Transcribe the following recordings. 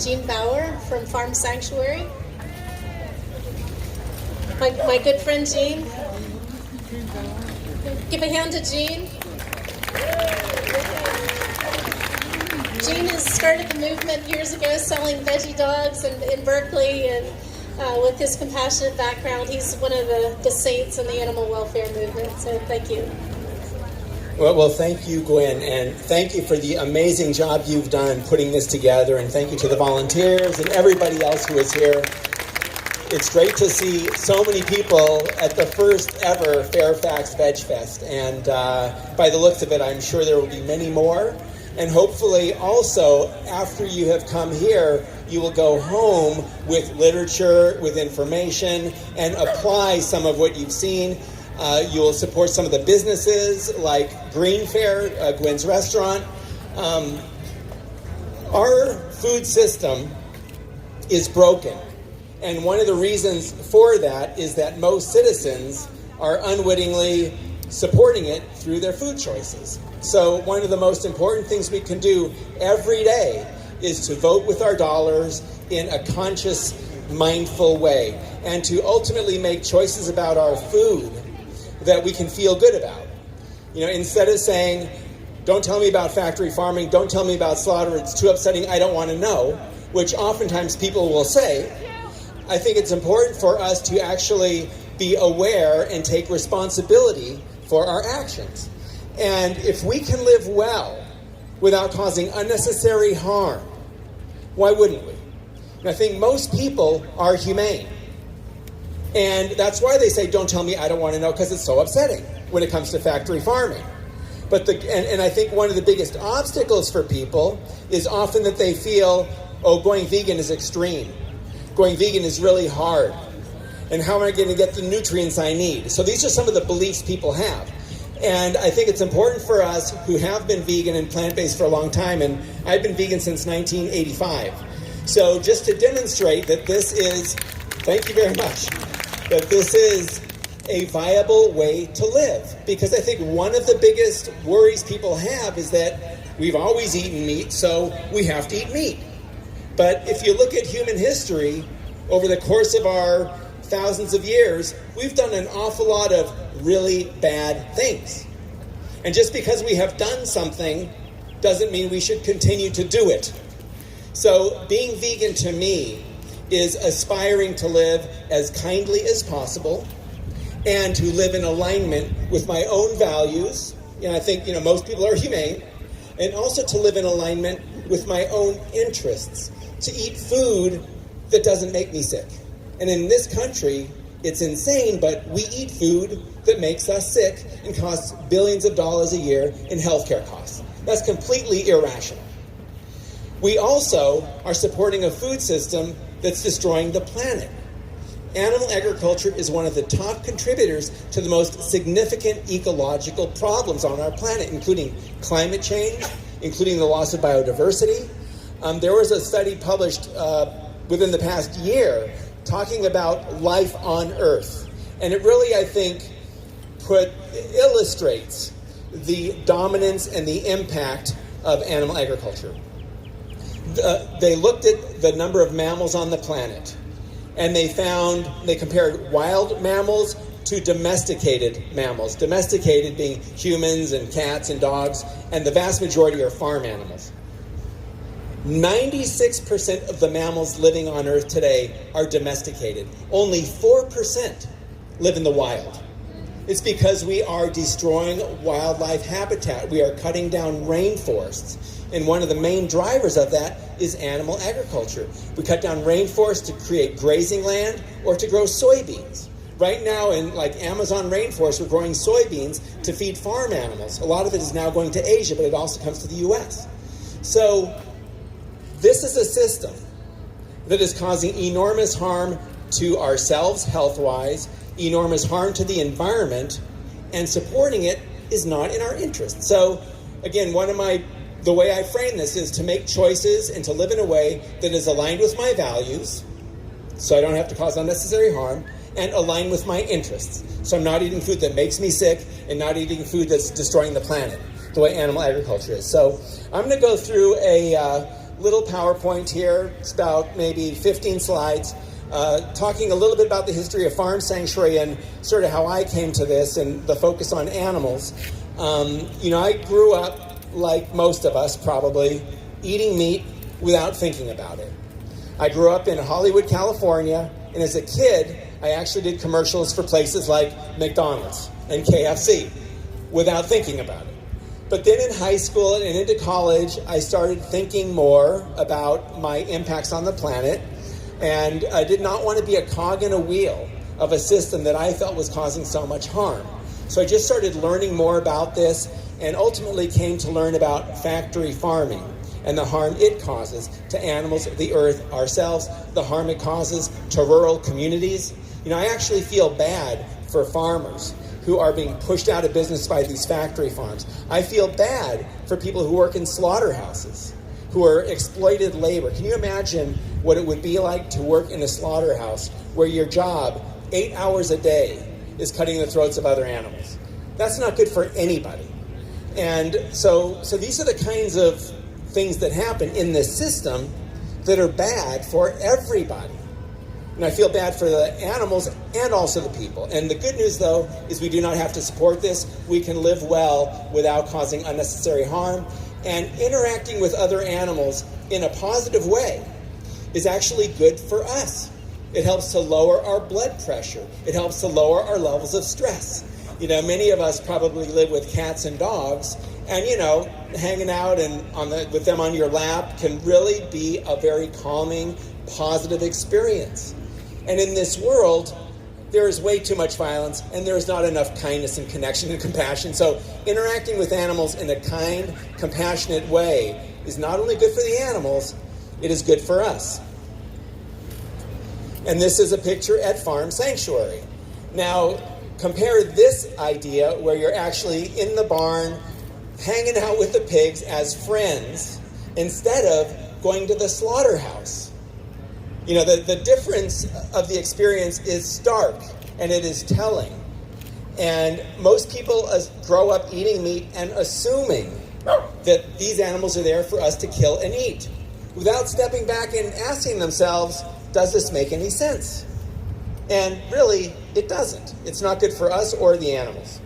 Jean Baur from Farm Sanctuary. My good friend Jean. Give a hand to Jean. Jean has started the movement years ago selling veggie dogs in Berkeley, and with his compassionate background, he's one of the saints in the animal welfare movement. So thank you. Well, thank you, Gwen, and thank you for the amazing job you've done putting this together, and thank you to the volunteers and everybody else who is here. It's great to see so many people at the first ever Fairfax Veg Fest, and by the looks of it, I'm sure there will be many more. And hopefully also, after you have come here, you will go home with literature, with information, and apply some of what you've seen. You will support some of the businesses like Green Fair, Gwen's restaurant. Our food system is broken. And one of the reasons for that is that most citizens are unwittingly supporting it through their food choices. So one of the most important things we can do every day is to vote with our dollars in a conscious, mindful way, and to ultimately make choices about our food that we can feel good about. You know, instead of saying, don't tell me about factory farming, don't tell me about slaughter, it's too upsetting, I don't want to know, which oftentimes people will say, I think it's important for us to actually be aware and take responsibility for our actions. And if we can live well without causing unnecessary harm, why wouldn't we? And I think most people are humane. And that's why they say, don't tell me, I don't want to know, because it's so upsetting when it comes to factory farming. But I think one of the biggest obstacles for people is often that they feel, oh, going vegan is extreme. Going vegan is really hard. And how am I going to get the nutrients I need? So these are some of the beliefs people have. And I think it's important for us who have been vegan and plant-based for a long time, and I've been vegan since 1985. So just to demonstrate that this is, thank you very much, that this is a viable way to live. Because I think one of the biggest worries people have is that we've always eaten meat, so we have to eat meat. But if you look at human history, over the course of our thousands of years, we've done an awful lot of really bad things. And just because we have done something doesn't mean we should continue to do it. So being vegan to me is aspiring to live as kindly as possible and to live in alignment with my own values. I think, most people are humane. And also to live in alignment with my own interests. To eat food that doesn't make me sick. And in this country, it's insane, but we eat food that makes us sick and costs billions of dollars a year in healthcare costs. That's completely irrational. We also are supporting a food system that's destroying the planet. Animal agriculture is one of the top contributors to the most significant ecological problems on our planet, including climate change, including the loss of biodiversity. There was a study published within the past year talking about life on Earth. And it really, I think, illustrates the dominance and the impact of animal agriculture. They looked at the number of mammals on the planet, and they compared wild mammals to domesticated mammals. Domesticated being humans and cats and dogs, and the vast majority are farm animals. 96% of the mammals living on Earth today are domesticated. Only 4% live in the wild. It's because we are destroying wildlife habitat. We are cutting down rainforests. And one of the main drivers of that is animal agriculture. We cut down rainforests to create grazing land or to grow soybeans. Right now in Amazon rainforest, we're growing soybeans to feed farm animals. A lot of it is now going to Asia, but it also comes to the U.S. So this is a system that is causing enormous harm to ourselves health-wise, enormous harm to the environment, and supporting it is not in our interest. So, again, the way I frame this is to make choices and to live in a way that is aligned with my values, so I don't have to cause unnecessary harm, and align with my interests. So I'm not eating food that makes me sick and not eating food that's destroying the planet, the way animal agriculture is. So I'm going to go through a little PowerPoint here. It's about maybe 15 slides, talking a little bit about the history of farm sanctuary and sort of how I came to this and the focus on animals. I grew up, like most of us probably, eating meat without thinking about it. I grew up in Hollywood, California, and as a kid, I actually did commercials for places like McDonald's and KFC without thinking about it. But then in high school and into college, I started thinking more about my impacts on the planet, and I did not want to be a cog in a wheel of a system that I felt was causing so much harm. So I just started learning more about this and ultimately came to learn about factory farming and the harm it causes to animals, the earth, ourselves, the harm it causes to rural communities. I actually feel bad for farmers who are being pushed out of business by these factory farms. I feel bad for people who work in slaughterhouses, who are exploited labor. Can you imagine what it would be like to work in a slaughterhouse where your job, 8 hours a day, is cutting the throats of other animals? That's not good for anybody. And so these are the kinds of things that happen in this system that are bad for everybody. And I feel bad for the animals and also the people. And the good news, though, is we do not have to support this. We can live well without causing unnecessary harm. And interacting with other animals in a positive way is actually good for us. It helps to lower our blood pressure. It helps to lower our levels of stress. Many of us probably live with cats and dogs, and hanging out and with them on your lap can really be a very calming, positive experience. And in this world, there is way too much violence, and there is not enough kindness and connection and compassion. So interacting with animals in a kind, compassionate way is not only good for the animals, it is good for us. And this is a picture at Farm Sanctuary. Now, compare this idea where you're actually in the barn, hanging out with the pigs as friends, instead of going to the slaughterhouse. The difference of the experience is stark, and it is telling. And most people grow up eating meat and assuming that these animals are there for us to kill and eat, without stepping back and asking themselves, does this make any sense? And really, it doesn't. It's not good for us or the animals.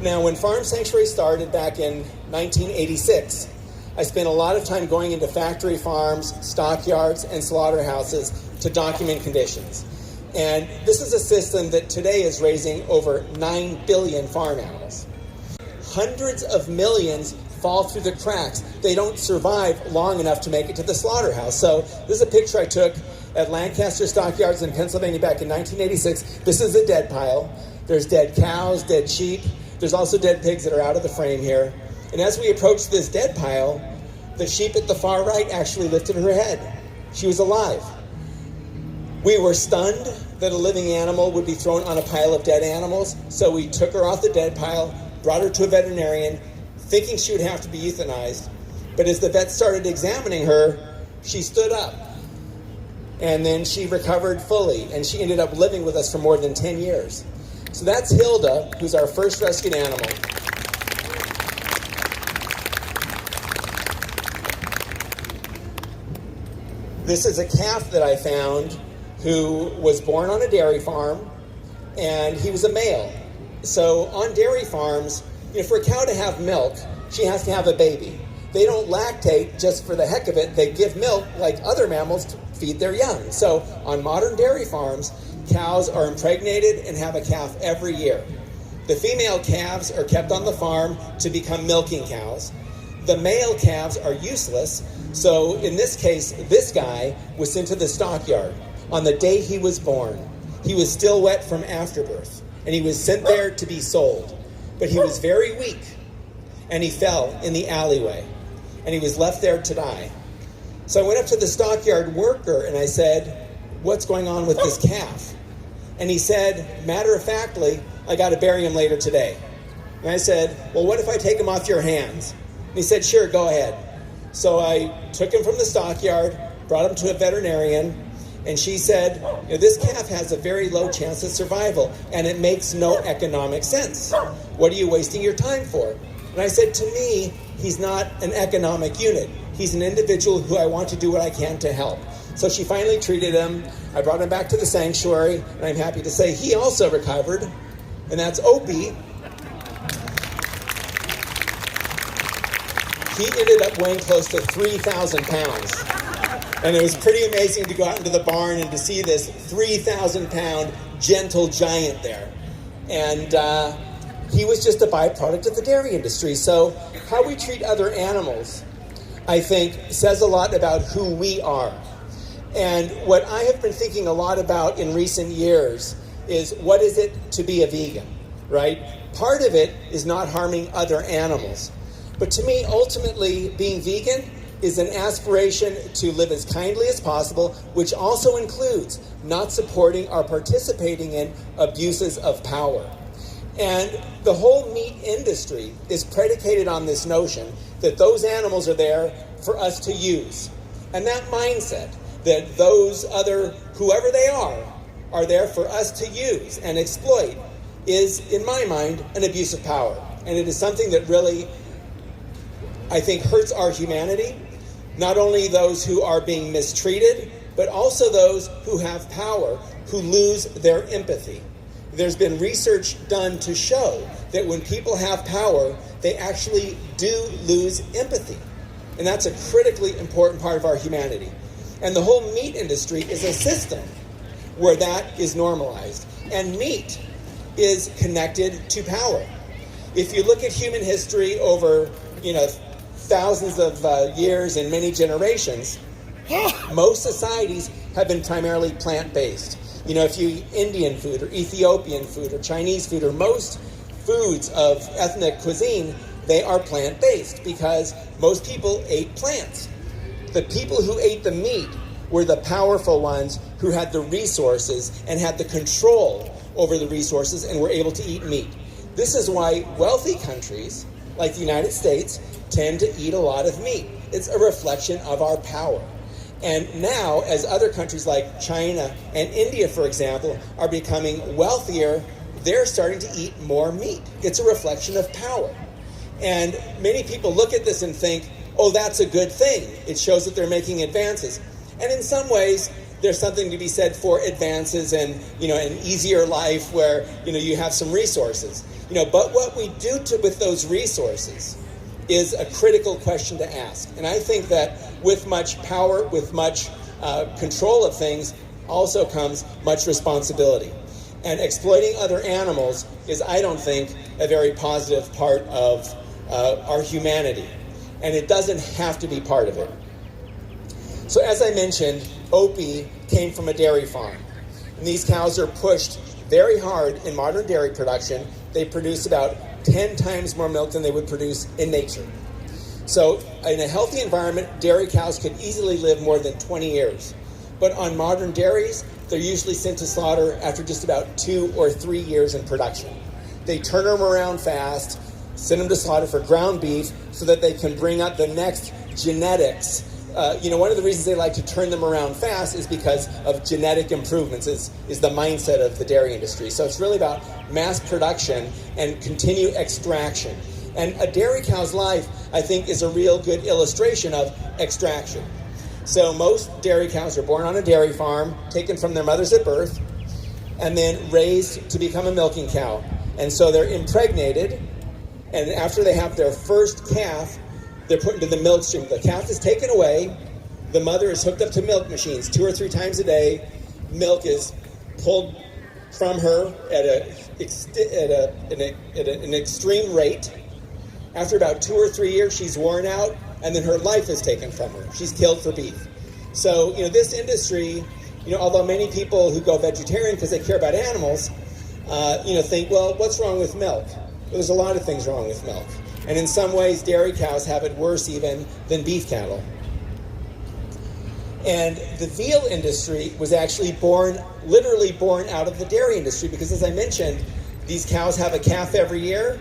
Now, when Farm Sanctuary started back in 1986, I spent a lot of time going into factory farms, stockyards, and slaughterhouses to document conditions. And this is a system that today is raising over 9 billion farm animals. Hundreds of millions fall through the cracks. They don't survive long enough to make it to the slaughterhouse. So this is a picture I took at Lancaster Stockyards in Pennsylvania back in 1986. This is a dead pile. There's dead cows, dead sheep. There's also dead pigs that are out of the frame here. And as we approached this dead pile, the sheep at the far right actually lifted her head. She was alive. We were stunned that a living animal would be thrown on a pile of dead animals, so we took her off the dead pile, brought her to a veterinarian, thinking she would have to be euthanized. But as the vet started examining her, she stood up. And then she recovered fully, and she ended up living with us for more than 10 years. So that's Hilda, who's our first rescued animal. This is a calf that I found who was born on a dairy farm, and he was a male. So on dairy farms, for a cow to have milk, she has to have a baby. They don't lactate just for the heck of it. They give milk like other mammals to feed their young. So on modern dairy farms, cows are impregnated and have a calf every year. The female calves are kept on the farm to become milking cows. The male calves are useless. So in this case, this guy was sent to the stockyard on the day he was born. He was still wet from afterbirth, and he was sent there to be sold. But he was very weak, and he fell in the alleyway, and he was left there to die. So I went up to the stockyard worker, and I said, what's going on with this calf? And he said, matter-of-factly, I got to bury him later today. And I said, well, what if I take him off your hands? And he said, sure, go ahead. So I took him from the stockyard, brought him to a veterinarian, and she said, this calf has a very low chance of survival, and it makes no economic sense. What are you wasting your time for? And I said, to me, he's not an economic unit. He's an individual who I want to do what I can to help. So she finally treated him. I brought him back to the sanctuary, and I'm happy to say he also recovered, and that's Opie. He ended up weighing close to 3,000 pounds. And it was pretty amazing to go out into the barn and to see this 3,000-pound gentle giant there. And he was just a byproduct of the dairy industry. So how we treat other animals, I think, says a lot about who we are. And what I have been thinking a lot about in recent years is, what is it to be a vegan, right? Part of it is not harming other animals. But to me, ultimately, being vegan is an aspiration to live as kindly as possible, which also includes not supporting or participating in abuses of power. And the whole meat industry is predicated on this notion that those animals are there for us to use. And that mindset that those other, whoever they are there for us to use and exploit is, in my mind, an abuse of power. And it is something that really, I think, hurts our humanity. Not only those who are being mistreated, but also those who have power, who lose their empathy. There's been research done to show that when people have power, they actually do lose empathy. And that's a critically important part of our humanity. And the whole meat industry is a system where that is normalized. And meat is connected to power. If you look at human history over, thousands of years and many generations, most societies have been primarily plant-based. If you eat Indian food or Ethiopian food or Chinese food or most foods of ethnic cuisine, they are plant-based because most people ate plants. The people who ate the meat were the powerful ones who had the resources and had the control over the resources and were able to eat meat. This is why wealthy countries like the United States tend to eat a lot of meat. It's a reflection of our power. And now, as other countries like China and India, for example, are becoming wealthier, they're starting to eat more meat. It's a reflection of power. And many people look at this and think, oh, that's a good thing. It shows that they're making advances. And in some ways, there's something to be said for advances and, an easier life where, you have some resources. But what we do with those resources is a critical question to ask. And I think that with much power, with much control of things, also comes much responsibility. And exploiting other animals is, I don't think, a very positive part of our humanity. And it doesn't have to be part of it. So as I mentioned, Opie came from a dairy farm. And these cows are pushed very hard in modern dairy production. They produce about 10 times more milk than they would produce in nature. So in a healthy environment, dairy cows could easily live more than 20 years. But on modern dairies, they're usually sent to slaughter after just about 2 or 3 years in production. They turn them around fast, send them to slaughter for ground beef so that they can bring up the next genetics. One of the reasons they like to turn them around fast is because of genetic improvements, is the mindset of the dairy industry. So it's really about mass production and continued extraction. And a dairy cow's life, I think, is a real good illustration of extraction. So most dairy cows are born on a dairy farm, taken from their mothers at birth, and then raised to become a milking cow. And so they're impregnated, and after they have their first calf, they're put into the milk stream. The calf is taken away. The mother is hooked up to milk machines 2 or 3 times a day. Milk is pulled from her at an extreme rate. After about 2 or 3 years, she's worn out, and then her life is taken from her. She's killed for beef. So, this industry, although many people who go vegetarian because they care about animals, think, well, what's wrong with milk? Well, there's a lot of things wrong with milk. And in some ways, dairy cows have it worse even than beef cattle. And the veal industry was actually literally born out of the dairy industry because, as I mentioned, these cows have a calf every year.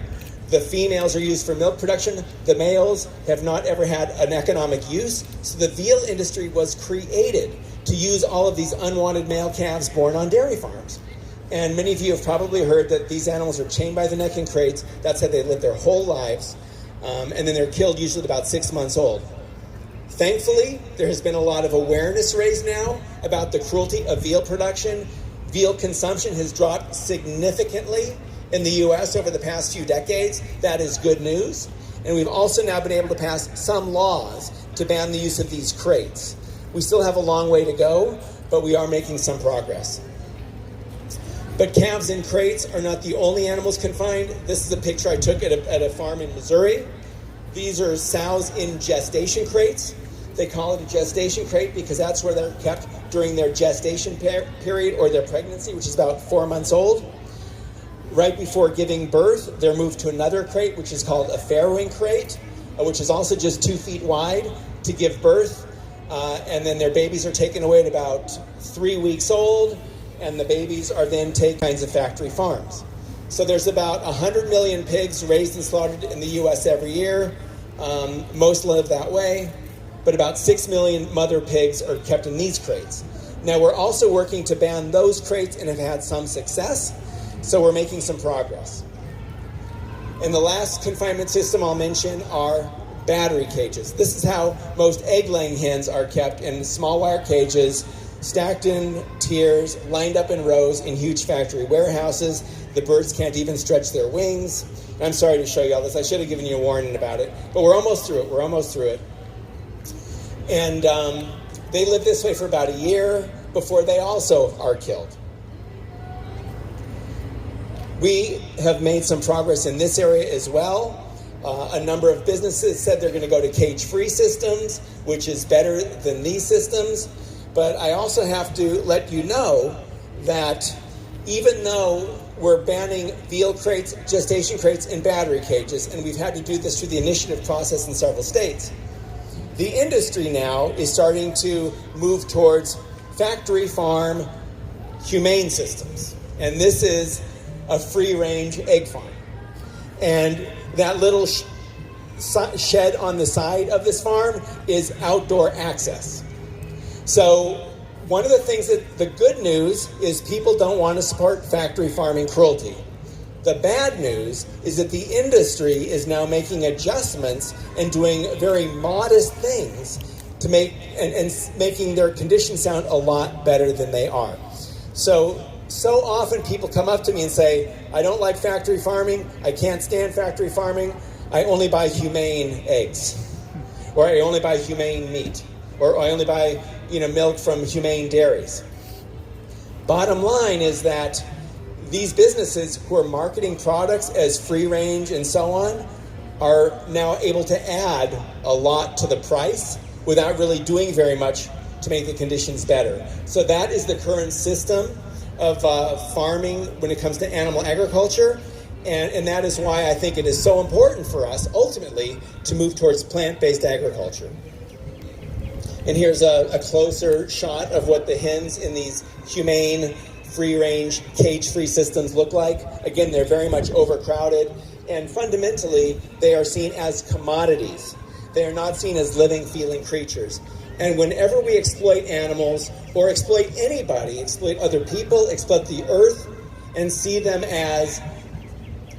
The females are used for milk production. The males have not ever had an economic use. So the veal industry was created to use all of these unwanted male calves born on dairy farms. And many of you have probably heard that these animals are chained by the neck in crates. That's how they live their whole lives. and then they're killed usually at about 6 months old. Thankfully, there has been a lot of awareness raised now about the cruelty of veal production. Veal consumption has dropped significantly in the U.S. over the past few decades. That is good news. And we've also now been able to pass some laws to ban the use of these crates. We still have a long way to go, but we are making some progress. But calves in crates are not the only animals confined. This is a picture I took at a farm in Missouri. These are sows in gestation crates. They call it a gestation crate because that's where they're kept during their gestation period or their pregnancy, which is about 4 months old. Right before giving birth, they're moved to another crate, which is called a farrowing crate, which is also just 2 feet wide to give birth. And then their babies are taken away at about 3 weeks old, and the babies are then taken to kinds of factory farms. So there's about 100 million pigs raised and slaughtered in the U.S. every year. Most live that way, but about 6 million mother pigs are kept in these crates. Now we're also working to ban those crates and have had some success, so we're making some progress. And the last confinement system I'll mention are battery cages. This is how most egg-laying hens are kept in small wire cages, stacked in tiers, lined up in rows in huge factory warehouses. The birds can't even stretch their wings. I'm sorry to show you all this. I should have given you a warning about it, but we're almost through it. And they live this way for about a year before they also are killed. We have made some progress in this area as well. A number of businesses said they're going to go to cage-free systems, which is better than these systems. But I also have to let you know that even though we're banning veal crates, gestation crates, and battery cages, and we've had to do this through the initiative process in several states, the industry now is starting to move towards factory farm humane systems. And this is a free-range egg farm. And that little shed on the side of this farm is outdoor access. So one of the things that the good news is people don't want to support factory farming cruelty. The bad news is that the industry is now making adjustments and doing very modest things to make and making their conditions sound a lot better than they are. So often people come up to me and say, I don't like factory farming, I can't stand factory farming, I only buy humane eggs, or I only buy humane meat, or I only buy milk from humane dairies. Bottom line is that these businesses who are marketing products as free range and so on are now able to add a lot to the price without really doing very much to make the conditions better. So that is the current system of farming when it comes to animal agriculture, and that is why I think it is so important for us ultimately to move towards plant-based agriculture. And here's a closer shot of what the hens in these humane, free-range, cage-free systems look like. Again, they're very much overcrowded, and fundamentally, they are seen as commodities. They are not seen as living, feeling creatures. And whenever we exploit animals, or exploit anybody, exploit other people, exploit the earth, and see them as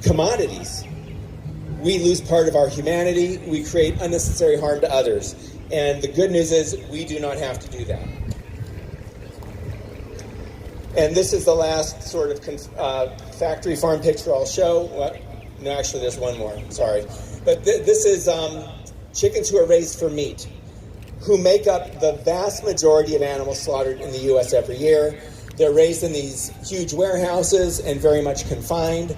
commodities, we lose part of our humanity, we create unnecessary harm to others. And the good news is we do not have to do that. And this is the last sort of factory farm picture I'll show. Well, no, actually there's one more, sorry. But this is chickens who are raised for meat, who make up the vast majority of animals slaughtered in the U.S. every year. They're raised in these huge warehouses and very much confined.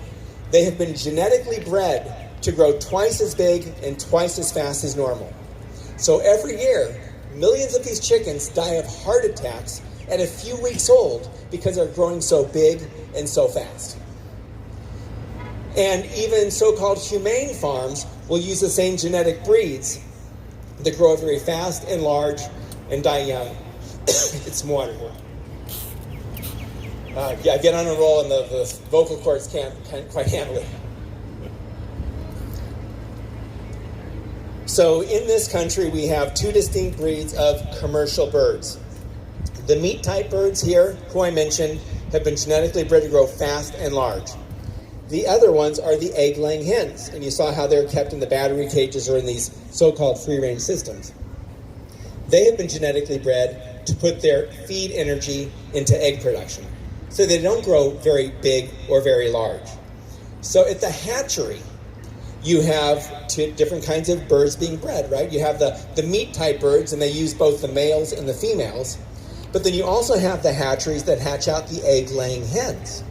They have been genetically bred to grow twice as big and twice as fast as normal. So every year, millions of these chickens die of heart attacks at a few weeks old because they're growing so big and so fast. And even so-called humane farms will use the same genetic breeds that grow very fast and large and die young. Get some water here. I get on a roll and the vocal cords can't quite handle it. So in this country, we have two distinct breeds of commercial birds. The meat-type birds here, who I mentioned, have been genetically bred to grow fast and large. The other ones are the egg-laying hens, and you saw how they're kept in the battery cages or in these so-called free-range systems. They have been genetically bred to put their feed energy into egg production, so they don't grow very big or very large. So at the hatchery, you have two different kinds of birds being bred, right? You have the meat-type birds, and they use both the males and the females. But then you also have the hatcheries that hatch out the egg-laying hens.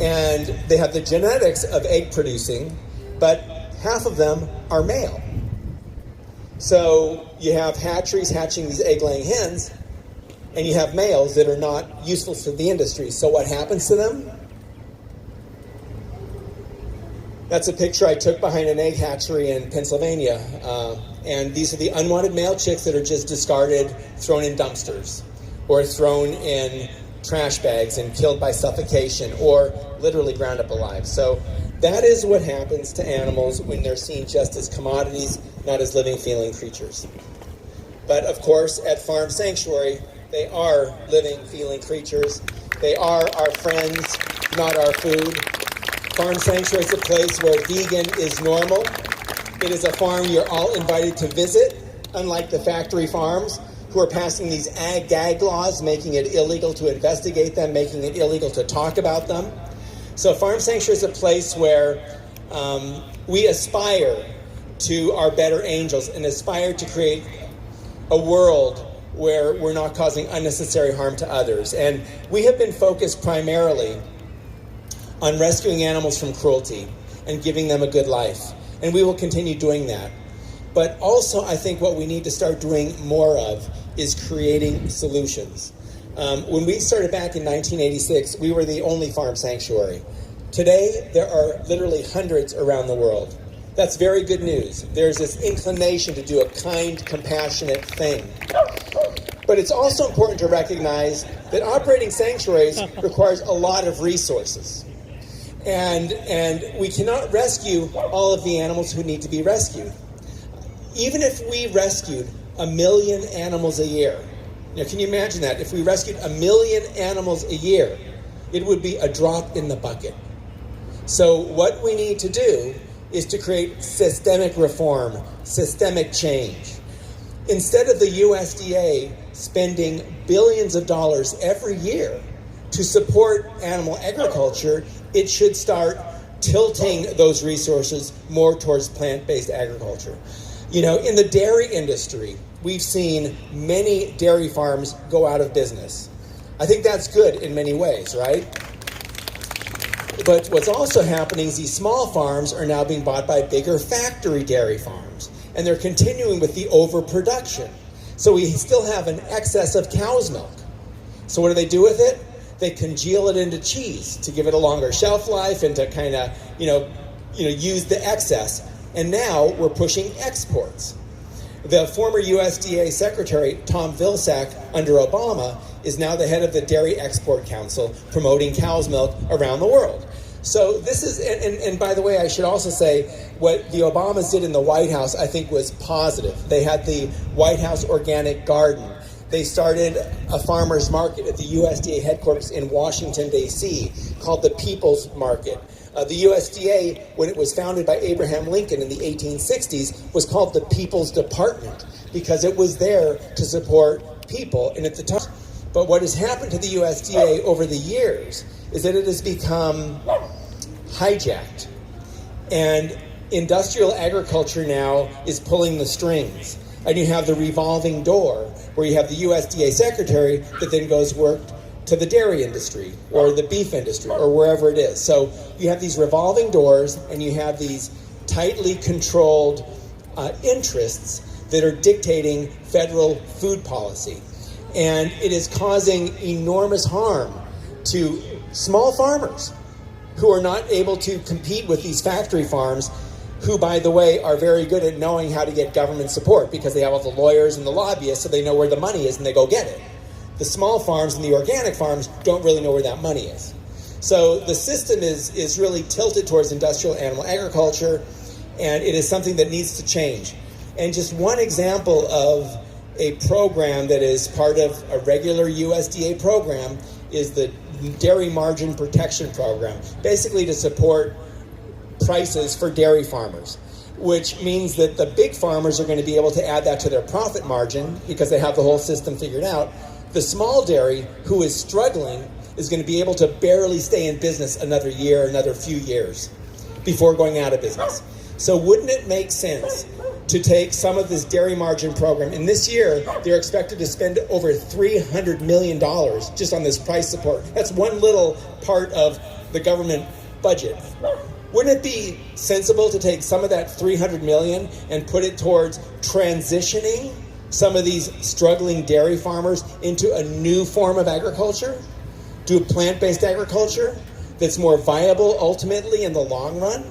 And they have the genetics of egg producing, but half of them are male. So you have hatcheries hatching these egg-laying hens, and you have males that are not useful to the industry. So what happens to them? That's a picture I took behind an egg hatchery in Pennsylvania. And these are the unwanted male chicks that are just discarded, thrown in dumpsters, or thrown in trash bags and killed by suffocation, or literally ground up alive. So that is what happens to animals when they're seen just as commodities, not as living, feeling creatures. But of course, at Farm Sanctuary, they are living, feeling creatures. They are our friends, not our food. Farm Sanctuary is a place where vegan is normal. It is a farm you're all invited to visit, unlike the factory farms, who are passing these ag-gag laws, making it illegal to investigate them, making it illegal to talk about them. So Farm Sanctuary is a place where we aspire to our better angels and aspire to create a world where we're not causing unnecessary harm to others. And we have been focused primarily on rescuing animals from cruelty and giving them a good life. And we will continue doing that. But also, I think what we need to start doing more of is creating solutions. When we started back in 1986, we were the only farm sanctuary. Today, there are literally hundreds around the world. That's very good news. There's this inclination to do a kind, compassionate thing. But it's also important to recognize that operating sanctuaries requires a lot of resources. And we cannot rescue all of the animals who need to be rescued. Even if we rescued 1 million animals a year, now can you imagine that? If we rescued 1 million animals a year, it would be a drop in the bucket. So what we need to do is to create systemic reform, systemic change. Instead of the USDA spending billions of dollars every year to support animal agriculture, it should start tilting those resources more towards plant-based agriculture. You know, in the dairy industry, we've seen many dairy farms go out of business. I think that's good in many ways, right? But what's also happening is these small farms are now being bought by bigger factory dairy farms, and they're continuing with the overproduction. So we still have an excess of cow's milk. So what do they do with it? They congeal it into cheese to give it a longer shelf life and to kind of, use the excess. And now we're pushing exports. The former USDA Secretary, Tom Vilsack, under Obama, is now the head of the Dairy Export Council, promoting cow's milk around the world. So this is, and by the way, I should also say, what the Obamas did in the White House, I think, was positive. They had the White House Organic Garden. They started a farmer's market at the USDA headquarters in Washington, D.C., called the People's Market. The USDA, when it was founded by Abraham Lincoln in the 1860s, was called the People's Department because it was there to support people. And at the time, but what has happened to the USDA over the years is that it has become hijacked. And industrial agriculture now is pulling the strings. And you have the revolving door where you have the USDA secretary that then goes work to the dairy industry or the beef industry or wherever it is. So you have these revolving doors and you have these tightly controlled interests that are dictating federal food policy. And it is causing enormous harm to small farmers who are not able to compete with these factory farms, who, by the way, are very good at knowing how to get government support because they have all the lawyers and the lobbyists, so they know where the money is and they go get it. The small farms and the organic farms don't really know where that money is. So the system is really tilted towards industrial animal agriculture, and it is something that needs to change. And just one example of a program that is part of a regular USDA program is the dairy margin protection program, basically to support prices for dairy farmers, which means that the big farmers are going to be able to add that to their profit margin because they have the whole system figured out. The small dairy, who is struggling, is going to be able to barely stay in business another year, another few years before going out of business. So wouldn't it make sense to take some of this dairy margin program, and this year they're expected to spend over $300 million just on this price support. That's one little part of the government budget. Wouldn't it be sensible to take some of that $300 million and put it towards transitioning some of these struggling dairy farmers into a new form of agriculture, to a plant-based agriculture that's more viable ultimately in the long run?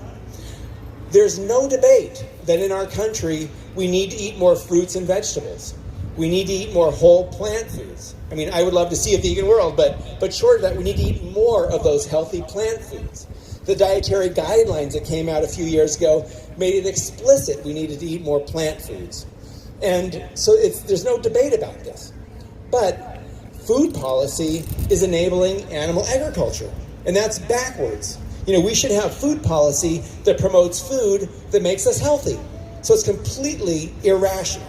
There's no debate that in our country we need to eat more fruits and vegetables. We need to eat more whole plant foods. I mean, I would love to see a vegan world, but short of that, we need to eat more of those healthy plant foods. The dietary guidelines that came out a few years ago made it explicit we needed to eat more plant foods. And so there's no debate about this. But food policy is enabling animal agriculture, and that's backwards. You know, we should have food policy that promotes food that makes us healthy. So it's completely irrational.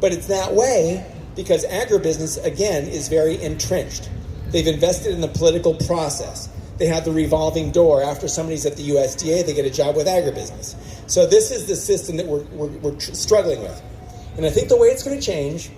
But it's that way because agribusiness, again, is very entrenched. They've invested in the political process. They have the revolving door. After somebody's at the USDA, they get a job with agribusiness. So this is the system that we're struggling with. And I think the way it's going to change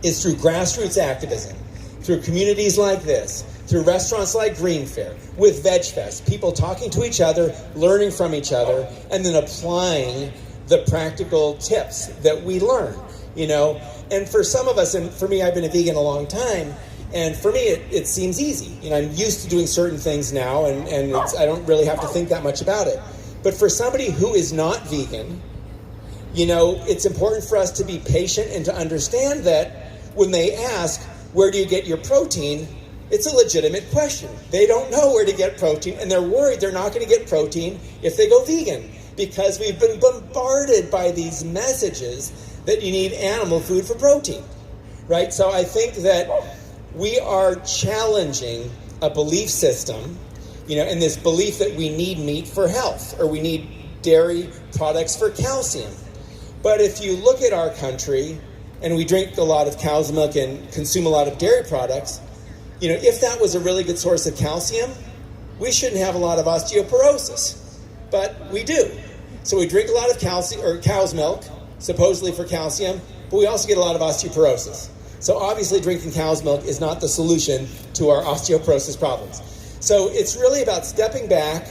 is through grassroots activism, through communities like this, through restaurants like Green Fair, with Veg Fest, people talking to each other, learning from each other, and then applying the practical tips that we learn, you know. And for some of us, and for me, I've been a vegan a long time, and for me, it seems easy. You know, I'm used to doing certain things now, and I don't really have to think that much about it. But for somebody who is not vegan, you know, it's important for us to be patient and to understand that when they ask, where do you get your protein? It's a legitimate question. They don't know where to get protein, and they're worried they're not going to get protein if they go vegan, because we've been bombarded by these messages that you need animal food for protein, right? So I think that we are challenging a belief system, you know, and this belief that we need meat for health, or we need dairy products for calcium. But if you look at our country, and we drink a lot of cow's milk and consume a lot of dairy products, you know, if that was a really good source of calcium, we shouldn't have a lot of osteoporosis, but we do. So we drink a lot of calcium or cow's milk, supposedly for calcium, but we also get a lot of osteoporosis. So obviously drinking cow's milk is not the solution to our osteoporosis problems. So it's really about stepping back,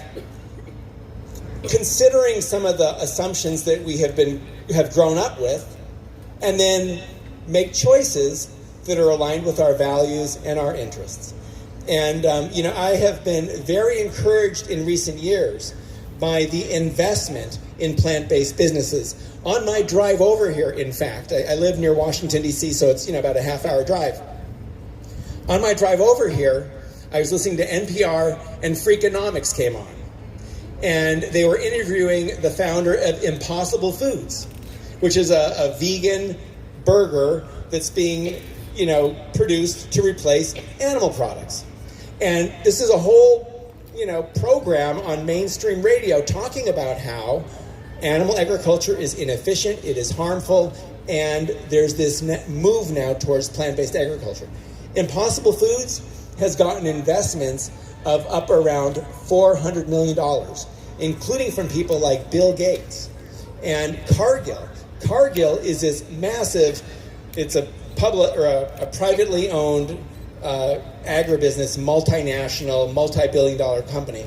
considering some of the assumptions that we have grown up with, and then make choices that are aligned with our values and our interests. And, you know, I have been very encouraged in recent years by the investment in plant-based businesses. On my drive over here, in fact, I live near Washington, D.C., so it's, you know, about a half-hour drive. On my drive over here, I was listening to NPR, and Freakonomics came on. And they were interviewing the founder of Impossible Foods, which is a vegan burger that's being, you know, produced to replace animal products. And this is a whole, you know, program on mainstream radio talking about how animal agriculture is inefficient, it is harmful, and there's this move now towards plant-based agriculture. Impossible Foods has gotten investments of up around $400 million, including from people like Bill Gates and Cargill. Cargill is this massive, it's a public or a privately owned agribusiness, multinational, multi-billion-dollar company,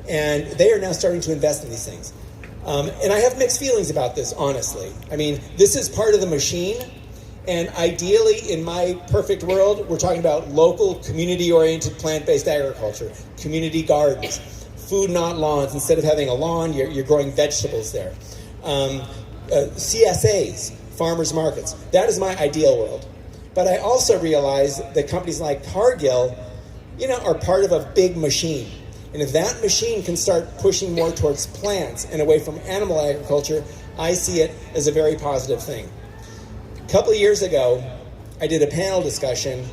and they are now starting to invest in these things. And I have mixed feelings about this, honestly. I mean, this is part of the machine, and ideally, in my perfect world, we're talking about local, community-oriented, plant-based agriculture, community gardens, food, not lawns. Instead of having a lawn, you're growing vegetables there. CSAs, farmers markets. That is my ideal world. But I also realize that companies like Cargill, you know, are part of a big machine. And if that machine can start pushing more towards plants and away from animal agriculture, I see it as a very positive thing. A couple of years ago, I did a panel discussion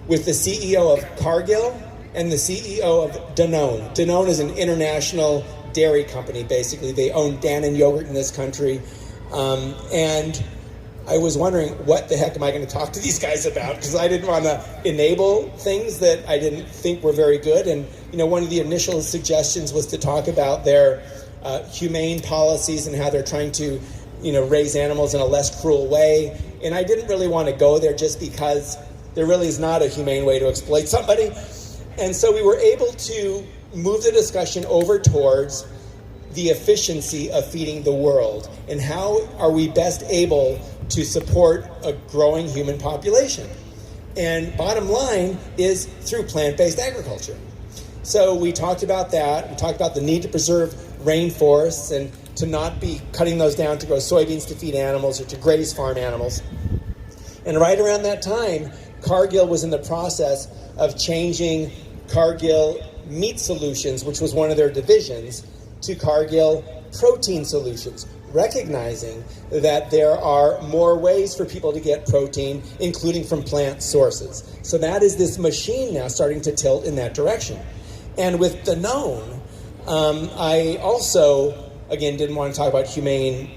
with the CEO of Cargill and the CEO of Danone. Danone is an international dairy company, basically. They own Dannon yogurt in this country. And I was wondering, what the heck am I going to talk to these guys about? Because I didn't want to enable things that I didn't think were very good. And, one of the initial suggestions was to talk about their humane policies and how they're trying to, raise animals in a less cruel way. And I didn't really want to go there just because there really is not a humane way to exploit somebody. And so we were able to move the discussion over towards the efficiency of feeding the world and how are we best able to support a growing human population. And bottom line is through plant-based agriculture. So we talked about that. We talked about the need to preserve rainforests and to not be cutting those down to grow soybeans to feed animals or to graze farm animals. And right around that time, Cargill was in the process of changing Cargill Meat Solutions, which was one of their divisions, to Cargill Protein Solutions, recognizing that there are more ways for people to get protein, including from plant sources. So that is this machine now starting to tilt in that direction. And with Danone, I also, again, didn't want to talk about humane,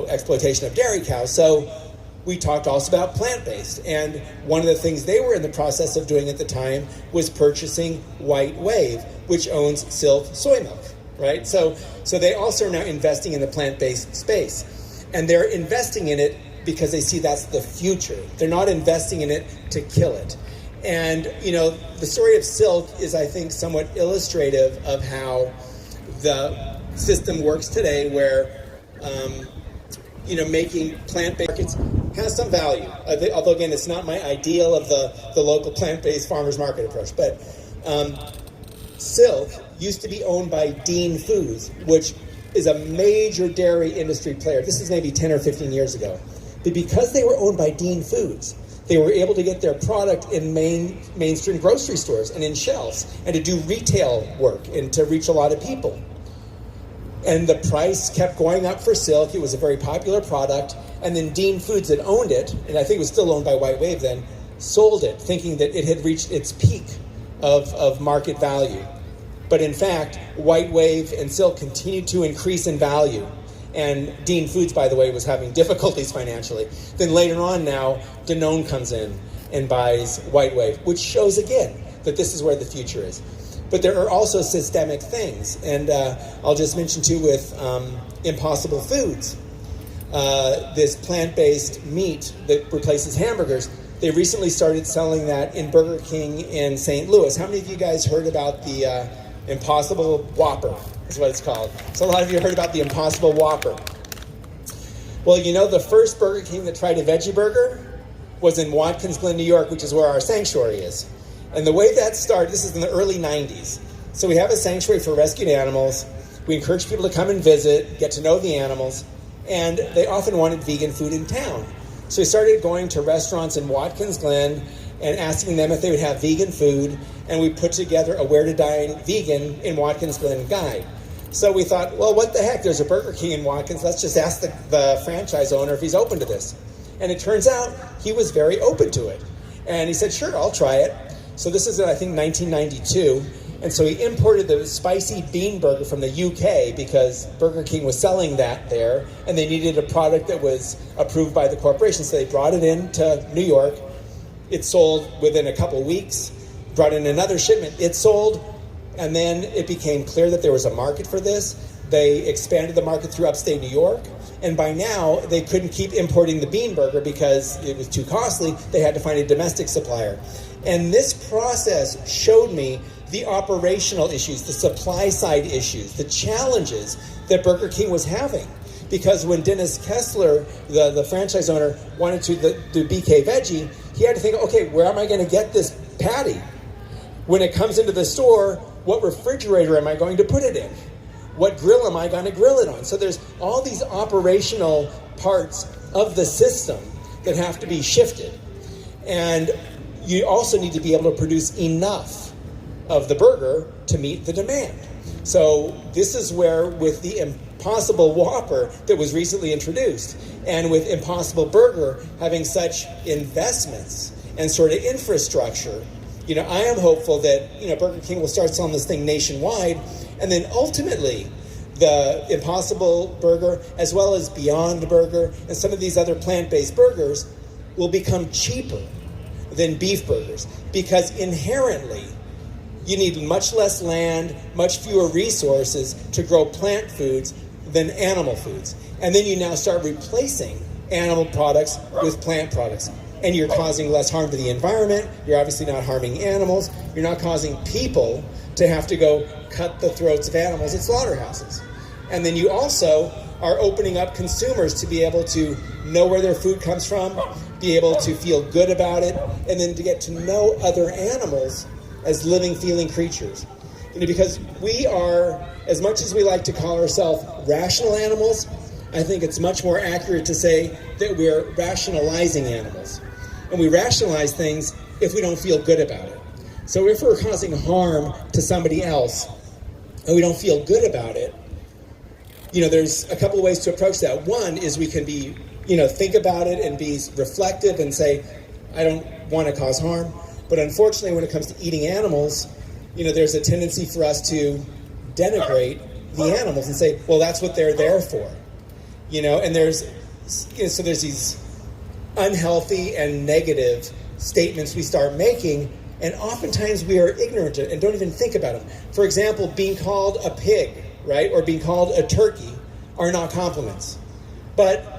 exploitation of dairy cows. So we talked also about plant-based. And one of the things they were in the process of doing at the time was purchasing White Wave, which owns Silk soy milk, right? So they also are now investing in the plant-based space. And they're investing in it because they see that's the future. They're not investing in it to kill it. And, the story of Silk is, I think, somewhat illustrative of how the system works today where, making plant-based markets has some value. Although, again, it's not my ideal of the local plant-based farmers market approach. But Silk used to be owned by Dean Foods, which is a major dairy industry player. This is maybe 10 or 15 years ago. But because they were owned by Dean Foods, they were able to get their product in mainstream grocery stores and in shelves and to do retail work and to reach a lot of people. And the price kept going up for Silk. It was a very popular product. And then Dean Foods that owned it, and I think it was still owned by White Wave then, sold it thinking that it had reached its peak of market value. But in fact, White Wave and Silk continued to increase in value. And Dean Foods, by the way, was having difficulties financially. Then later on now, Danone comes in and buys White Wave, which shows again that this is where the future is. But there are also systemic things. And I'll just mention too with Impossible Foods, this plant-based meat that replaces hamburgers. They recently started selling that in Burger King in St. Louis. How many of you guys heard about the Impossible Whopper? Is what it's called. So a lot of you heard about the Impossible Whopper. Well, the first Burger King that tried a veggie burger was in Watkins Glen, New York, which is where our sanctuary is. And the way that started, this is in the early 90s. So we have a sanctuary for rescued animals. We encourage people to come and visit, get to know the animals, and they often wanted vegan food in town. So we started going to restaurants in Watkins Glen and asking them if they would have vegan food, and we put together a Where to Dine Vegan in Watkins Glen guide. So we thought, well, what the heck? There's a Burger King in Watkins. Let's just ask the franchise owner if he's open to this. And it turns out he was very open to it. And he said, sure, I'll try it. So this is, I think, 1992. And so he imported the spicy bean burger from the UK because Burger King was selling that there, and they needed a product that was approved by the corporation. So they brought it into New York. It sold within a couple weeks. Brought in another shipment. It sold. And then it became clear that there was a market for this. They expanded the market through upstate New York. And by now, they couldn't keep importing the bean burger because it was too costly. They had to find a domestic supplier. And this process showed me the operational issues, the supply side issues, the challenges that Burger King was having. Because when Dennis Kessler, the franchise owner, wanted to do BK Veggie, he had to think, okay, where am I going to get this patty? When it comes into the store, what refrigerator am I going to put it in? What grill am I going to grill it on? So there's all these operational parts of the system that have to be shifted. And you also need to be able to produce enough of the burger to meet the demand. So this is where, with the Impossible Whopper that was recently introduced, and with Impossible Burger having such investments and sort of infrastructure, I am hopeful that, Burger King will start selling this thing nationwide, and then ultimately the Impossible Burger, as well as Beyond Burger, and some of these other plant-based burgers will become cheaper than beef burgers, because inherently you need much less land, much fewer resources to grow plant foods than animal foods. And then you now start replacing animal products with plant products. And you're causing less harm to the environment. You're obviously not harming animals. You're not causing people to have to go cut the throats of animals at slaughterhouses. And then you also are opening up consumers to be able to know where their food comes from, be able to feel good about it, and then to get to know other animals as living, feeling creatures. Because we are, as much as we like to call ourselves rational animals, I think it's much more accurate to say that we're rationalizing animals. And we rationalize things if we don't feel good about it. So if we're causing harm to somebody else and we don't feel good about it, there's a couple of ways to approach that. One is we can be, think about it and be reflective and say, I don't want to cause harm. But unfortunately, when it comes to eating animals, there's a tendency for us to denigrate the animals and say, well, that's what they're there for. And there's these unhealthy and negative statements we start making, and oftentimes we are ignorant and don't even think about them. For example, being called a pig, right, or being called a turkey are not compliments. But,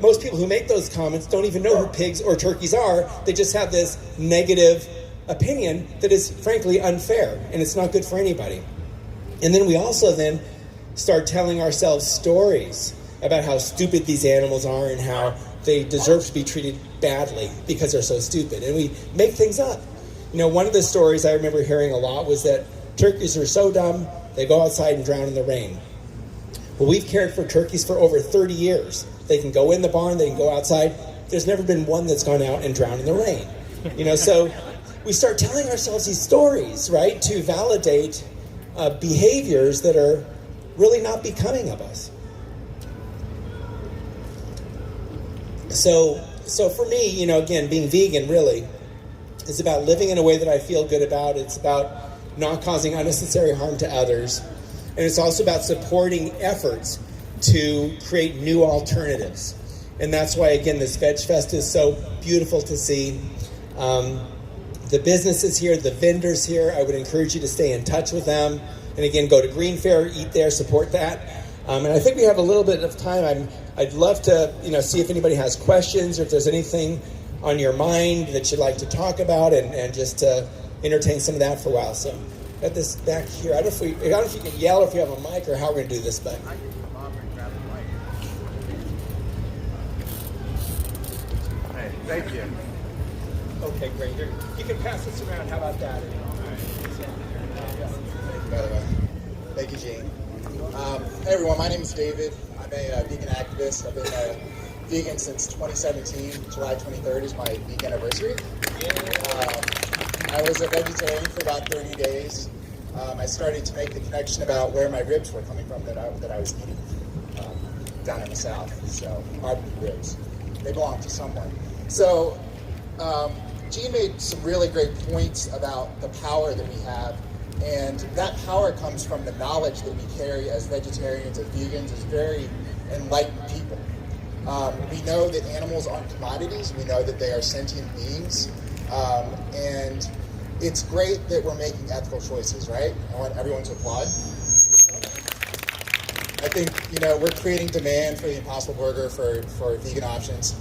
most people who make those comments don't even know who pigs or turkeys are. They just have this negative opinion that is frankly unfair, and it's not good for anybody. And then we also then start telling ourselves stories about how stupid these animals are and how they deserve to be treated badly because they're so stupid. And we make things up. One of the stories I remember hearing a lot was that turkeys are so dumb, they go outside and drown in the rain. Well, we've cared for turkeys for over 30 years. They can go in the barn, they can go outside. There's never been one that's gone out and drowned in the rain. So we start telling ourselves these stories, right, to validate behaviors that are really not becoming of us. So for me, again, being vegan really is about living in a way that I feel good about. It's about not causing unnecessary harm to others. And it's also about supporting efforts to create new alternatives. And that's why, again, this Veg Fest is so beautiful to see. The businesses here, the vendors here, I would encourage you to stay in touch with them. And again, go to Green Fair, eat there, support that. And I think we have a little bit of time. I'd love to, see if anybody has questions or if there's anything on your mind that you'd like to talk about, and just to entertain some of that for a while. So, got this back here. I don't know if you can yell or if you have a mic or how we're going to do this, but. I can come up and grab the mic. Hey, thank you. Okay, great. You can pass this around. How about that? By the way. Thank you, Gene. Hey everyone, my name is David. I'm a vegan activist. I've been a vegan since 2017. July 23rd is my vegan anniversary. I was a vegetarian for about 30 days. I started to make the connection about where my ribs were coming from that I was eating down in the South. So, barbecue ribs. They belong to someone. So, Gene made some really great points about the power that we have. And that power comes from the knowledge that we carry as vegetarians, as vegans, as very enlightened people. We know that animals aren't commodities. We know that they are sentient beings. And it's great that we're making ethical choices, right? I want everyone to applaud. I think, we're creating demand for the Impossible Burger, for vegan options.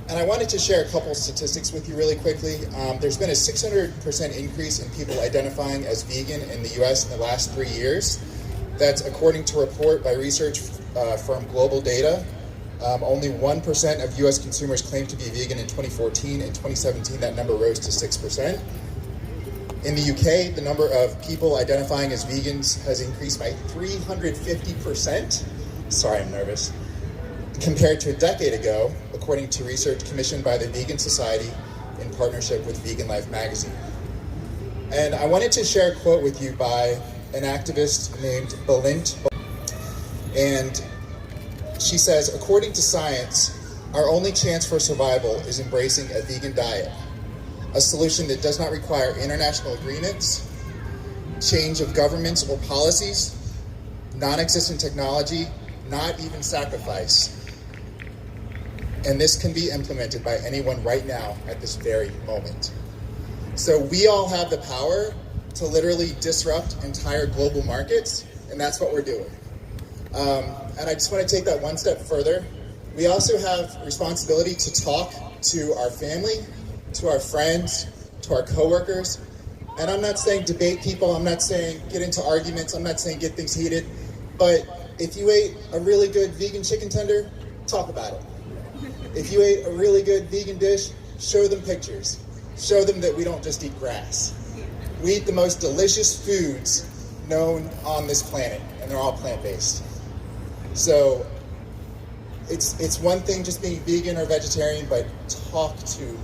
And I wanted to share a couple statistics with you really quickly. There's been a 600% increase in people identifying as vegan in the U.S. in the last 3 years. That's according to a report by research firm Global Data. Only 1% of U.S. consumers claimed to be vegan in 2014. In 2017, that number rose to 6%. In the UK, the number of people identifying as vegans has increased by 350%. Sorry, I'm nervous. Compared to a decade ago, according to research commissioned by the Vegan Society in partnership with Vegan Life magazine. And I wanted to share a quote with you by an activist named Balint. And she says, according to science, our only chance for survival is embracing a vegan diet. a solution that does not require international agreements, change of governments or policies, non-existent technology, not even sacrifice. And this can be implemented by anyone right now at this very moment. So we all have the power to literally disrupt entire global markets, and that's what we're doing. And I just want to take that one step further. We also have responsibility to talk to our family, to our friends, to our coworkers. And I'm not saying debate people, I'm not saying get into arguments, I'm not saying get things heated, but if you ate a really good vegan chicken tender, talk about it. If you ate a really good vegan dish, show them pictures. Show them that we don't just eat grass. We eat the most delicious foods known on this planet, and they're all plant-based. So it's one thing just being vegan or vegetarian, but talk to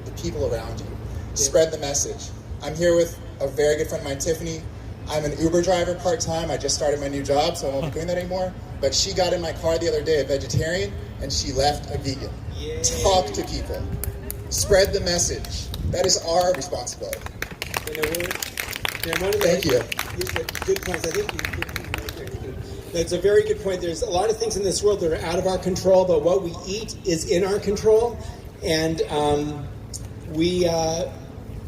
the people around you. Spread the message. I'm here with a very good friend of mine, Tiffany. I'm an Uber driver part-time. I just started my new job, so I won't be doing that anymore. But she got in my car the other day, a vegetarian, and she left a vegan. Yeah. Talk to people. Spread the message. That is our responsibility. Thank you. Good points. I think that's a very good point. There's a lot of things in this world that are out of our control, but what we eat is in our control, and we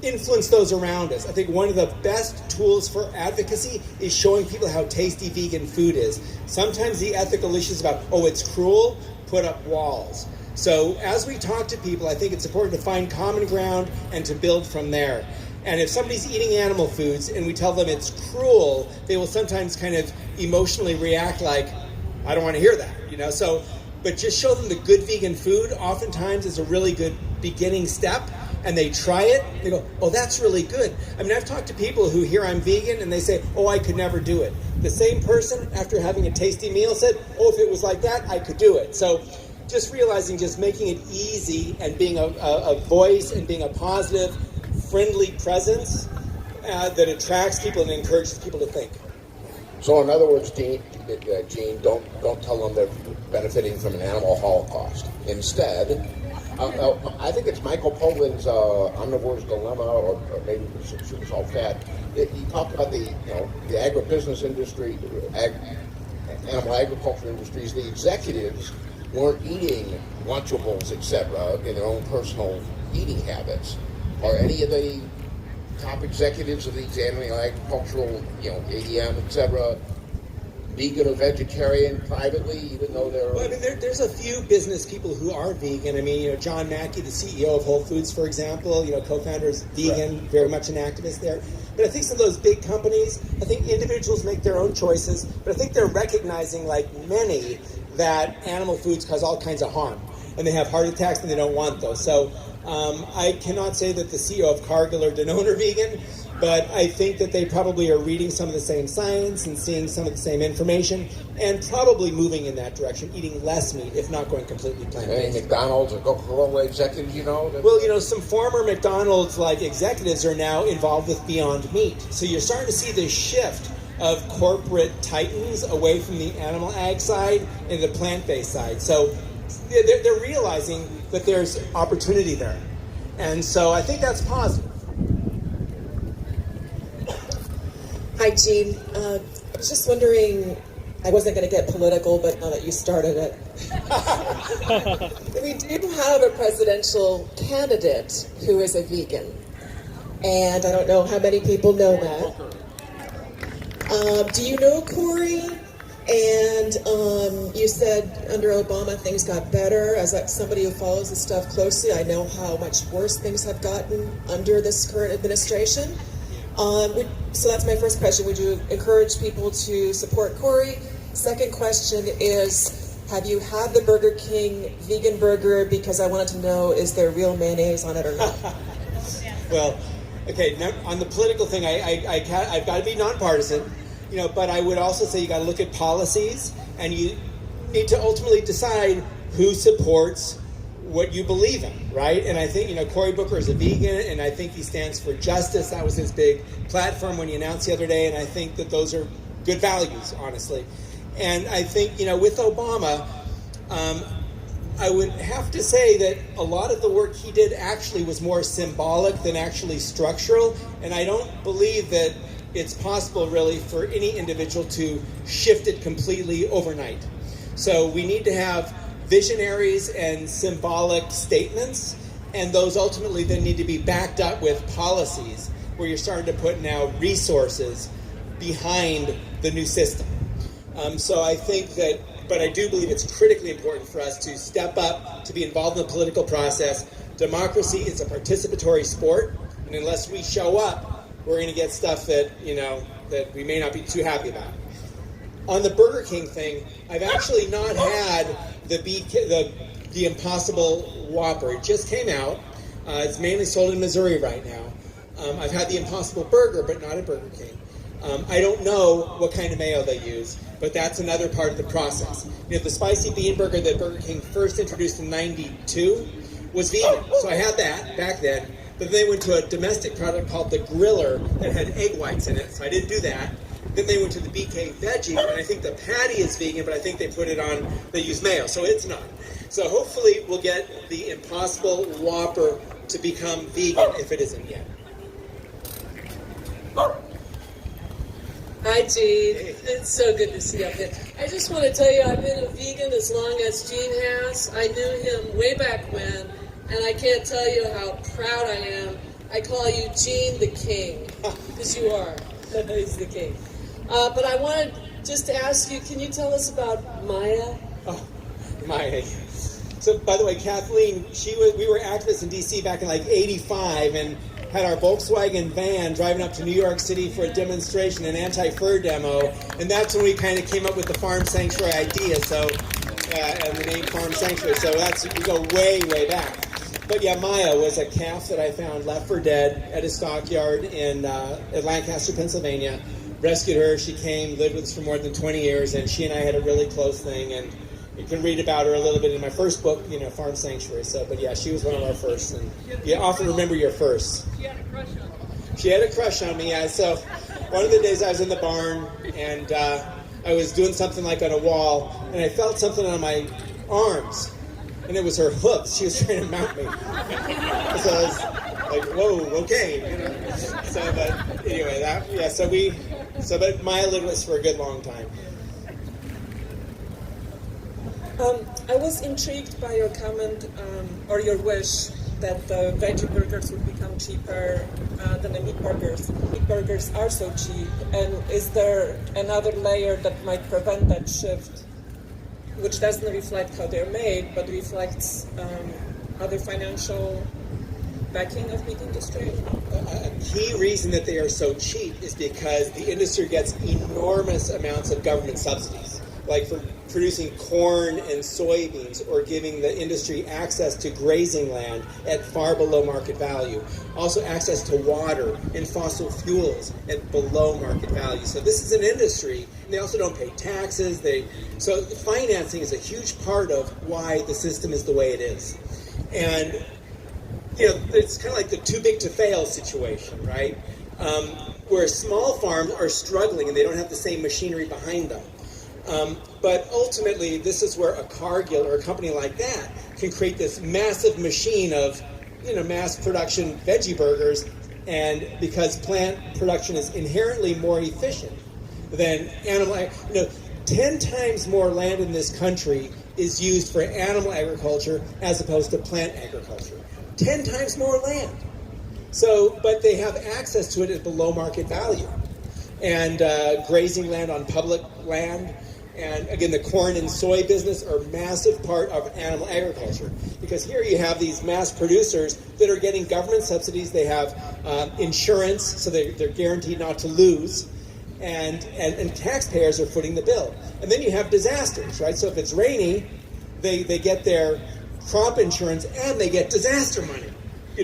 influence those around us. I think one of the best tools for advocacy is showing people how tasty vegan food is. Sometimes the ethical issues about, oh, it's cruel, put up walls. So as we talk to people, I think it's important to find common ground and to build from there. And if somebody's eating animal foods and we tell them it's cruel, they will sometimes kind of emotionally react like, I don't want to hear that, So, but just show them the good vegan food oftentimes is a really good beginning step. And they try it, they go, oh, that's really good. I mean, I've talked to people who hear I'm vegan and they say, oh, I could never do it. The same person, after having a tasty meal, said, oh, if it was like that, I could do it. So just realizing, just making it easy and being a voice and being a positive, friendly presence that attracts people and encourages people to think. So in other words, Gene, don't tell them they're benefiting from an animal holocaust. Instead, I think it's Michael Pollan's Omnivore's Dilemma, or maybe Super Salt Fat. He talked about the agribusiness industry, animal agriculture industries. The executives weren't eating Lunchables, etc., in their own personal eating habits. Are any of the top executives of these animal agricultural, ADM, etc., vegan or vegetarian privately, even though they're... Well, I mean, there's a few business people who are vegan. I mean, John Mackey, the CEO of Whole Foods, for example, co-founder is vegan, right. Very much an activist there. But I think some of those big companies, I think individuals make their own choices, but I think they're recognizing, like many, that animal foods cause all kinds of harm. And they have heart attacks and they don't want those. So I cannot say that the CEO of Cargill or Danone are vegan, but I think that they probably are reading some of the same science and seeing some of the same information and probably moving in that direction, eating less meat, if not going completely plant-based. Any McDonald's or Coca-Cola executives, Well, some former McDonald's-like executives are now involved with Beyond Meat. So you're starting to see this shift of corporate titans away from the animal ag side and the plant-based side. So they're realizing that there's opportunity there. And so I think that's positive. Hi, Gene. I was just wondering, I wasn't going to get political, but now that you started it. We do have a presidential candidate who is a vegan. And I don't know how many people know that. Do you know Corey? And you said under Obama things got better. As somebody who follows this stuff closely, I know how much worse things have gotten under this current administration. So that's my first question. Would you encourage people to support Corey? Second question is, have you had the Burger King vegan burger? Because I wanted to know, is there real mayonnaise on it or not? Well, okay, now, on the political thing, I've got to be nonpartisan, but I would also say you got to look at policies, and you need to ultimately decide who supports what you believe in, right? And I think, Cory Booker is a vegan, and I think he stands for justice. That was his big platform when he announced the other day, and I think that those are good values, honestly. And I think, with Obama, I would have to say that a lot of the work he did actually was more symbolic than actually structural, and I don't believe that it's possible really for any individual to shift it completely overnight. So we need to have visionaries and symbolic statements, and those ultimately then need to be backed up with policies where you're starting to put now resources behind the new system. So I think that, but I do believe it's critically important for us to step up, to be involved in the political process. Democracy is a participatory sport, and unless we show up, we're going to get stuff that, that we may not be too happy about. On the Burger King thing, I've actually not had the Impossible Whopper. It just came out. It's mainly sold in Missouri right now. I've had the Impossible Burger, but not at Burger King. I don't know what kind of mayo they use, but that's another part of the process. The spicy bean burger that Burger King first introduced in '92 was vegan, so I had that back then. But then they went to a domestic product called the Griller that had egg whites in it, so I didn't do that. Then they went to the BK Veggie, and I think the patty is vegan, but I think they put it on, they use mayo, so it's not. So hopefully we'll get the Impossible Whopper to become vegan if it isn't yet. Hi, Gene. It's so good to see you up here. I just want to tell you, I've been a vegan as long as Gene has. I knew him way back when, and I can't tell you how proud I am. I call you Gene the King, because you are. He's the king. But I wanted just to ask you, can you tell us about Maya? Oh, Maya. So, by the way, Kathleen, we were activists in D.C. back in like '85, and had our Volkswagen van driving up to New York City for a demonstration, an anti-fur demo, and that's when we kind of came up with the farm sanctuary idea. So, and the name Farm Sanctuary. So we go way, way back. But yeah, Maya was a calf that I found left for dead at a stockyard in Lancaster, Pennsylvania. Rescued her. She came, lived with us for more than 20 years, and she and I had a really close thing. And you can read about her a little bit in my first book, Farm Sanctuary. So, but yeah, she was one of our first. And you often remember your first. She had a crush on me. She had a crush on me, yeah. So one of the days I was in the barn, and I was doing something like on a wall, and I felt something on my arms. And it was her hooks. She was trying to mount me. So I was like, whoa, okay. So, but anyway, but Maya lived with us for a good long time. I was intrigued by your comment or your wish that the veggie burgers would become cheaper than the meat burgers. Meat burgers are so cheap, and is there another layer that might prevent that shift, which doesn't reflect how they're made, but reflects other financial backing of meat industry? A key reason that they are so cheap is because the industry gets enormous amounts of government subsidies, like for producing corn and soybeans, or giving the industry access to grazing land at far below market value. Also access to water and fossil fuels at below market value. So this is an industry, and they also don't pay taxes. So the financing is a huge part of why the system is the way it is. And it's kind of like the too big to fail situation, right? Where small farms are struggling and they don't have the same machinery behind them. But ultimately, this is where a Cargill or a company like that can create this massive machine of, mass production veggie burgers, and because plant production is inherently more efficient than animal, 10 times more land in this country is used for animal agriculture as opposed to plant agriculture. 10 times more land. So, but they have access to it at below market value. And grazing land on public land. And again, the corn and soy business are a massive part of animal agriculture. Because here you have these mass producers that are getting government subsidies. They have insurance, so they're guaranteed not to lose. And taxpayers are footing the bill. And then you have disasters, right? So if it's rainy, they get their crop insurance and they get disaster money.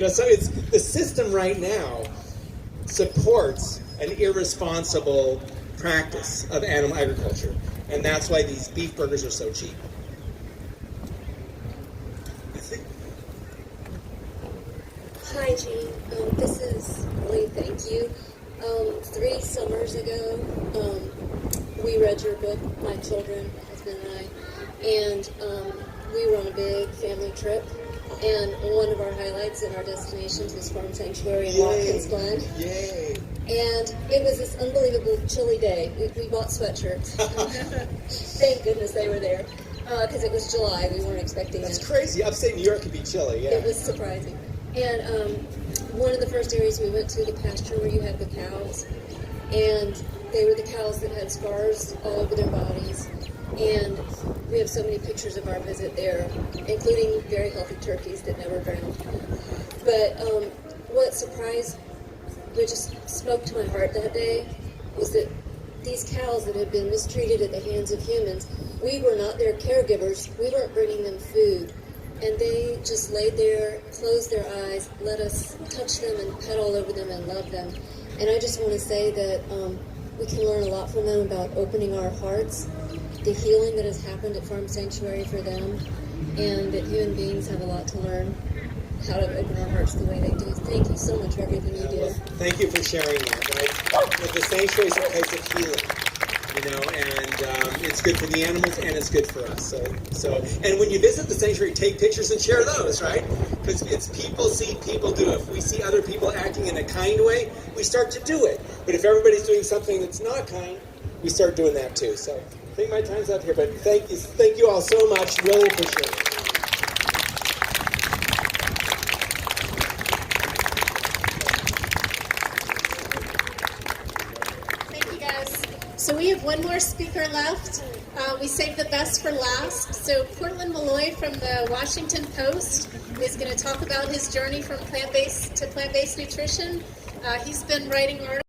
So it's the system right now supports an irresponsible practice of animal agriculture. And that's why these beef burgers are so cheap. Hi, Gene. This is Lee. Thank you. 3 summers ago, we read your book, my children, my husband and I, and we were on a big family trip, and one of our highlights in our destinations was Farm Sanctuary in Watkins Glen. Yay! And it was this unbelievable chilly day. We bought sweatshirts. Thank goodness they were there, because it was July. We weren't expecting That's it. crazy. Upstate New York can be chilly, yeah. It was surprising. And one of the first areas we went to, the pasture where you have the cows, and they were the cows that had scars all over their bodies. And we have so many pictures of our visit there, including very healthy turkeys that never drowned. But what surprised, what just spoke to my heart that day, was that these cows that had been mistreated at the hands of humans, we were not their caregivers. We weren't bringing them food. And they just laid there, closed their eyes, let us touch them and pet all over them and love them. And I just want to say that we can learn a lot from them about opening our hearts, the healing that has happened at Farm Sanctuary for them, and that human beings have a lot to learn how to open our hearts the way they do. Thank you so much for everything you do. Thank you for sharing that, right? The sanctuary is a place of healing, and it's good for the animals and it's good for us. So, and when you visit the sanctuary, take pictures and share those, right? Because it's people see, people do. If we see other people acting in a kind way, we start to do it. But if everybody's doing something that's not kind, we start doing that too. So, I think my time's up here, but thank you all so much. Really appreciate it. Thank you, guys. So we have one more speaker left. We saved the best for last. So Portland Malloy from the Washington Post is going to talk about his journey from plant-based to plant-based nutrition. He's been writing articles